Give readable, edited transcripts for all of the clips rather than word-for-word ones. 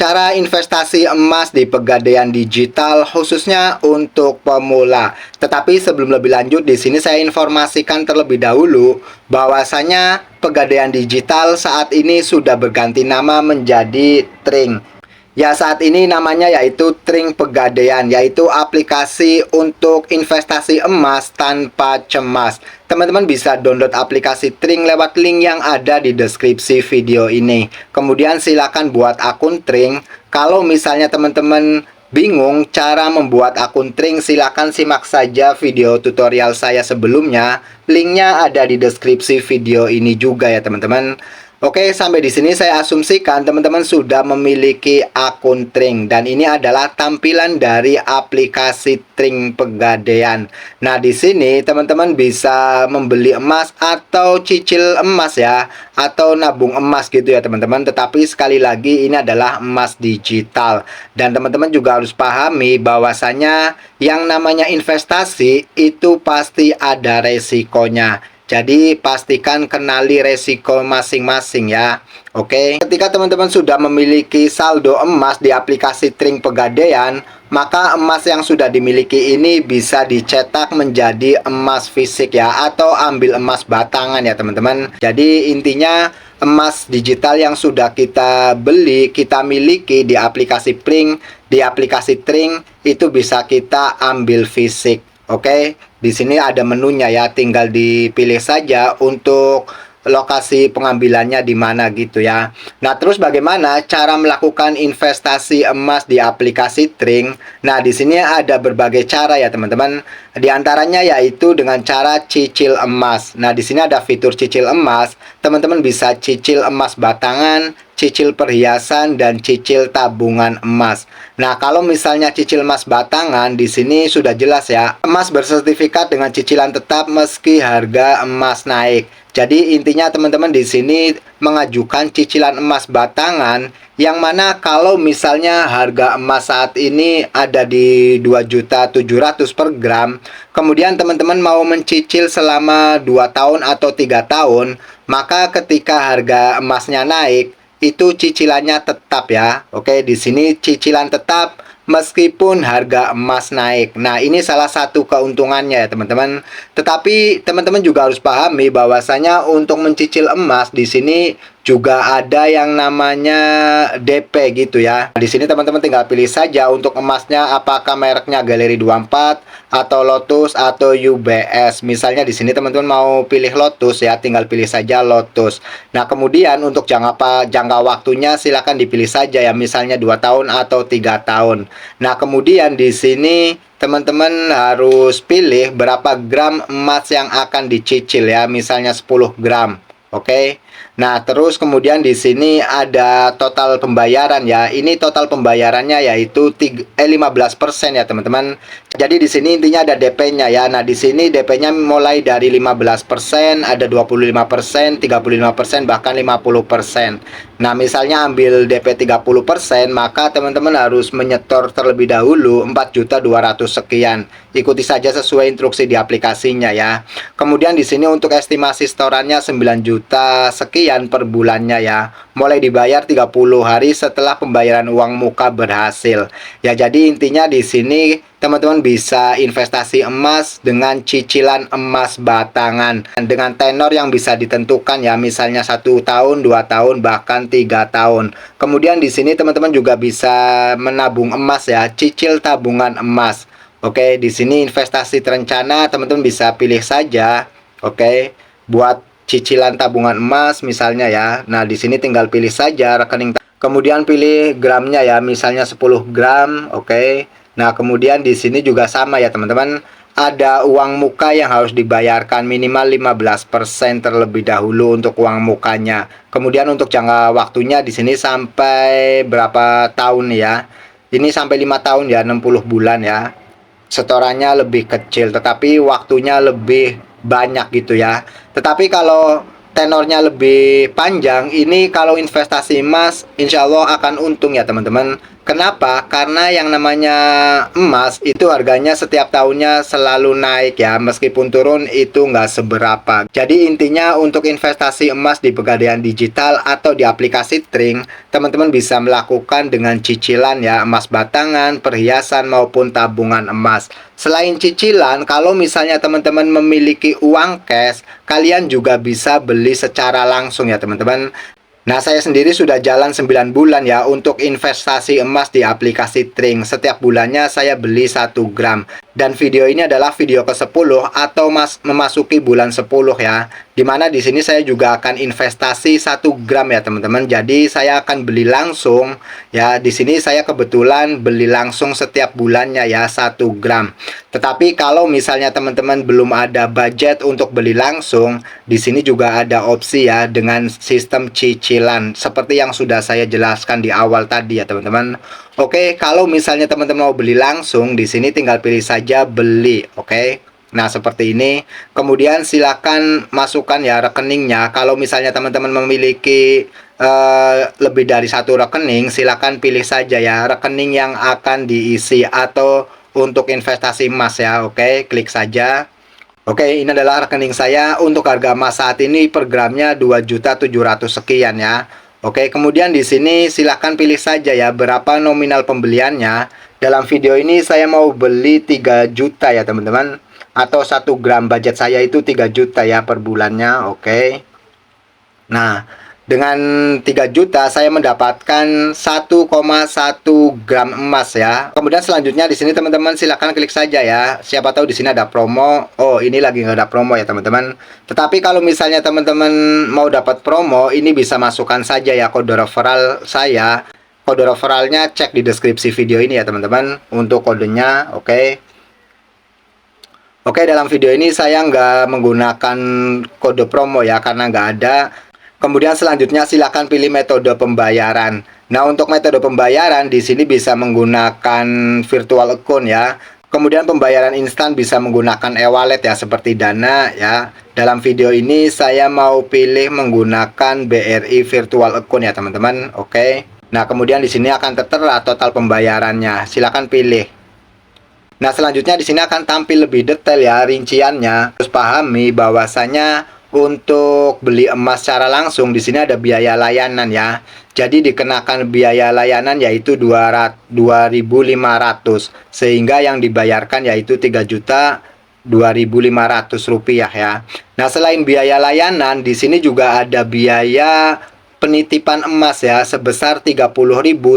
Cara investasi emas di Pegadaian Digital khususnya untuk pemula. Tetapi sebelum lebih lanjut, di sini saya informasikan terlebih dahulu bahwasanya Pegadaian Digital saat ini sudah berganti nama menjadi Tring. Ya, saat ini namanya yaitu Tring Pegadaian, yaitu aplikasi untuk investasi emas tanpa cemas. Teman-teman bisa download aplikasi Tring lewat link yang ada di deskripsi video ini. Kemudian silakan buat akun Tring. Kalau misalnya teman-teman bingung cara membuat akun Tring, silakan simak saja video tutorial saya sebelumnya. Linknya ada di deskripsi video ini juga ya teman-teman. Oke, sampai di sini saya asumsikan teman-teman sudah memiliki akun Tring dan ini adalah tampilan dari aplikasi Tring Pegadaian. Nah, di sini teman-teman bisa membeli emas atau cicil emas ya, atau nabung emas gitu ya teman-teman. Tetapi sekali lagi ini adalah emas digital dan teman-teman juga harus pahami bahwasanya yang namanya investasi itu pasti ada resikonya. Jadi pastikan kenali resiko masing-masing ya. Oke, ketika teman-teman sudah memiliki saldo emas di aplikasi Tring Pegadaian, maka emas yang sudah dimiliki ini bisa dicetak menjadi emas fisik ya, atau ambil emas batangan ya teman-teman. Jadi intinya emas digital yang sudah kita beli, kita miliki di aplikasi Tring itu bisa kita ambil fisik. Oke, di sini ada menunya ya, tinggal dipilih saja untuk lokasi pengambilannya di mana gitu ya. Nah, terus bagaimana cara melakukan investasi emas di aplikasi Tring? Nah, di sini ada berbagai cara ya, teman-teman. Di antaranya yaitu dengan cara cicil emas. Nah, di sini ada fitur cicil emas. Teman-teman bisa cicil emas batangan, cicil perhiasan, dan cicil tabungan emas. Nah, kalau misalnya cicil emas batangan, di sini sudah jelas ya. Emas bersertifikat dengan cicilan tetap meski harga emas naik. Jadi intinya teman-teman di sini mengajukan cicilan emas batangan yang mana kalau misalnya harga emas saat ini ada di 2.700.000 per gram, kemudian teman-teman mau mencicil selama 2 tahun atau 3 tahun, maka ketika harga emasnya naik, itu cicilannya tetap ya. Oke, di sini cicilan tetap meskipun harga emas naik. Nah, ini salah satu keuntungannya ya, teman-teman. Tetapi teman-teman juga harus pahami bahwasanya untuk mencicil emas di sini juga ada yang namanya DP gitu ya. Di sini teman-teman tinggal pilih saja untuk emasnya apakah mereknya Galeri 24 atau Lotus atau UBS. Misalnya di sini teman-teman mau pilih Lotus ya, tinggal pilih saja Lotus. Nah, kemudian untuk jangka waktunya silakan dipilih saja ya, misalnya 2 tahun atau 3 tahun. Nah, kemudian di sini teman-teman harus pilih berapa gram emas yang akan dicicil ya, misalnya 10 gram. Oke. Nah, terus kemudian di sini ada total pembayaran ya. Ini total pembayarannya yaitu 15% ya, teman-teman. Jadi di sini intinya ada DP-nya ya. Nah, di sini DP-nya mulai dari 15%, ada 25%, 35%, bahkan 50%. Nah, misalnya ambil DP 30%, maka teman-teman harus menyetor terlebih dahulu 4.200.000 sekian. Ikuti saja sesuai instruksi di aplikasinya ya. Kemudian di sini untuk estimasi setorannya 9 juta sekian per bulannya ya. Mulai dibayar 30 hari setelah pembayaran uang muka berhasil. Ya, jadi intinya di sini teman-teman bisa investasi emas dengan cicilan emas batangan dengan tenor yang bisa ditentukan ya, misalnya 1 tahun, 2 tahun, bahkan 3 tahun. Kemudian di sini teman-teman juga bisa menabung emas ya, cicil tabungan emas. Oke, di sini investasi terencana teman-teman bisa pilih saja. Oke, buat cicilan tabungan emas misalnya ya. Nah, di sini tinggal pilih saja rekening. Kemudian pilih gramnya ya, misalnya 10 gram. Oke. Nah, kemudian di sini juga sama ya, teman-teman. Ada uang muka yang harus dibayarkan minimal 15% terlebih dahulu untuk uang mukanya. Kemudian untuk jangka waktunya di sini sampai berapa tahun ya? Ini sampai 5 tahun ya, 60 bulan ya. Setorannya lebih kecil tetapi waktunya lebih banyak gitu ya. Tetapi kalau tenornya lebih panjang, ini kalau investasi emas insya Allah akan untung ya teman-teman. Kenapa? Karena yang namanya emas itu harganya setiap tahunnya selalu naik ya, meskipun turun itu nggak seberapa. Jadi intinya untuk investasi emas di Pegadaian Digital atau di aplikasi Trink, teman-teman bisa melakukan dengan cicilan ya, emas batangan, perhiasan maupun tabungan emas. Selain cicilan, kalau misalnya teman-teman memiliki uang cash, kalian juga bisa beli secara langsung ya teman-teman. Nah, saya sendiri sudah jalan 9 bulan ya untuk investasi emas di aplikasi Trink. Setiap bulannya saya beli 1 gram. Dan video ini adalah video ke-10 atau memasuki bulan 10 ya. Dimana di sini saya juga akan investasi 1 gram ya teman-teman. Jadi saya akan beli langsung ya. Di sini saya kebetulan beli langsung setiap bulannya ya 1 gram. Tetapi kalau misalnya teman-teman belum ada budget untuk beli langsung, di sini juga ada opsi ya dengan sistem cicilan seperti yang sudah saya jelaskan di awal tadi ya teman-teman. Oke, kalau misalnya teman-teman mau beli langsung, di sini tinggal pilih saja beli, oke. Nah, seperti ini. Kemudian silakan masukkan ya rekeningnya. Kalau misalnya teman-teman memiliki lebih dari satu rekening, silakan pilih saja ya rekening yang akan diisi atau untuk investasi emas ya. Oke, klik saja. Oke, ini adalah rekening saya. Untuk harga emas saat ini per gramnya 2.700.000 sekian ya. Oke, kemudian di sini silahkan pilih saja ya berapa nominal pembeliannya. Dalam video ini saya mau beli 3 juta ya teman-teman. Atau 1 gram, budget saya itu 3 juta ya per bulannya. Oke. Nah, dengan 3 juta saya mendapatkan 1,1 gram emas ya. Kemudian selanjutnya di sini teman-teman silakan klik saja ya. Siapa tahu di sini ada promo. Oh, ini lagi nggak ada promo ya teman-teman. Tetapi kalau misalnya teman-teman mau dapat promo, ini bisa masukkan saja ya kode referral saya. Kode referralnya cek di deskripsi video ini ya teman-teman untuk kodenya. Oke. Oke, dalam video ini saya nggak menggunakan kode promo ya, karena nggak ada. Kemudian selanjutnya silakan pilih metode pembayaran. Nah, untuk metode pembayaran di sini bisa menggunakan virtual account ya. Kemudian pembayaran instan bisa menggunakan e-wallet ya, seperti Dana ya. Dalam video ini saya mau pilih menggunakan BRI virtual account ya teman-teman. Oke. Nah, kemudian di sini akan tertera total pembayarannya. Silakan pilih. Nah, selanjutnya di sini akan tampil lebih detail ya rinciannya. Terus pahami bahwasanya untuk beli emas secara langsung di sini ada biaya layanan ya. Jadi dikenakan biaya layanan yaitu 2.500 sehingga yang dibayarkan yaitu 3.2.500 rupiah ya. Nah, selain biaya layanan di sini juga ada biaya penitipan emas ya sebesar 30.000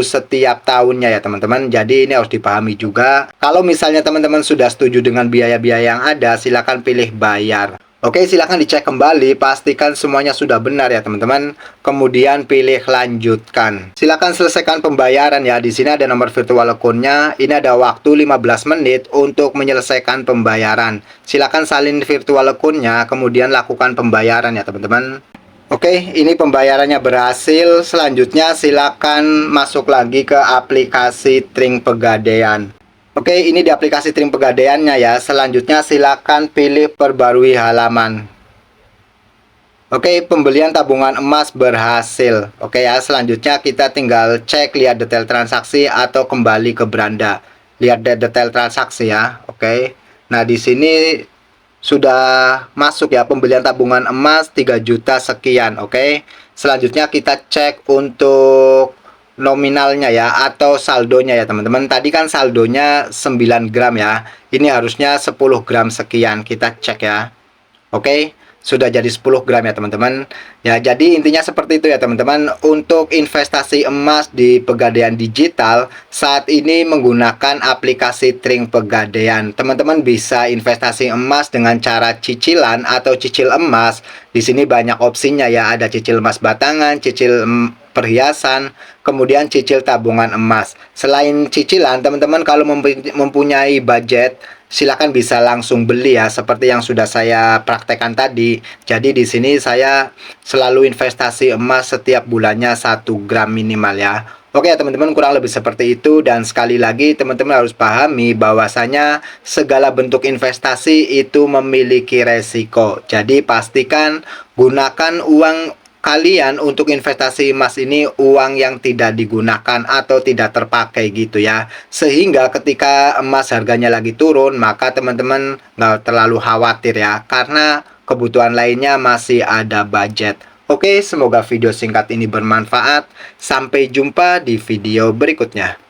setiap tahunnya ya teman-teman. Jadi ini harus dipahami juga. Kalau misalnya teman-teman sudah setuju dengan biaya-biaya yang ada, silakan pilih bayar. Oke, silakan dicek kembali, pastikan semuanya sudah benar ya teman-teman. Kemudian pilih lanjutkan. Silakan selesaikan pembayaran ya. Di sini ada nomor virtual account-nya. Ini ada waktu 15 menit untuk menyelesaikan pembayaran. Silakan salin virtual account-nya, kemudian lakukan pembayaran ya teman-teman. Oke, ini pembayarannya berhasil. Selanjutnya silakan masuk lagi ke aplikasi Trink Pegadaian. Oke, ini di aplikasi Trink Pegadaiannya ya. Selanjutnya silakan pilih perbarui halaman. Oke, pembelian tabungan emas berhasil. Oke ya, selanjutnya kita tinggal cek lihat detail transaksi atau kembali ke beranda. Lihat detail transaksi ya. Oke. Nah, di sini sudah masuk ya pembelian tabungan emas 3 juta sekian. Oke. Selanjutnya kita cek untuk nominalnya ya atau saldonya ya teman-teman. Tadi kan saldonya 9 gram ya. Ini harusnya 10 gram sekian. Kita cek ya. Oke. Sudah jadi 10 gram ya teman-teman. Ya, jadi intinya seperti itu ya teman-teman. Untuk investasi emas di Pegadaian Digital saat ini menggunakan aplikasi Trink Pegadaian. Teman-teman bisa investasi emas dengan cara cicilan atau cicil emas. Di sini banyak opsinya ya, ada cicil emas batangan, cicil perhiasan, kemudian cicil tabungan emas. Selain cicilan, teman-teman kalau mempunyai budget, silakan bisa langsung beli ya, seperti yang sudah saya praktekkan tadi. Jadi di sini saya selalu investasi emas setiap bulannya 1 gram minimal ya. Oke ya teman-teman, kurang lebih seperti itu. Dan sekali lagi teman-teman harus pahami bahwasanya segala bentuk investasi itu memiliki resiko. Jadi pastikan gunakan uang kalian untuk investasi emas ini uang yang tidak digunakan atau tidak terpakai gitu ya. Sehingga ketika emas harganya lagi turun, maka teman-teman nggak terlalu khawatir ya, karena kebutuhan lainnya masih ada budget. Oke, semoga video singkat ini bermanfaat. Sampai jumpa di video berikutnya.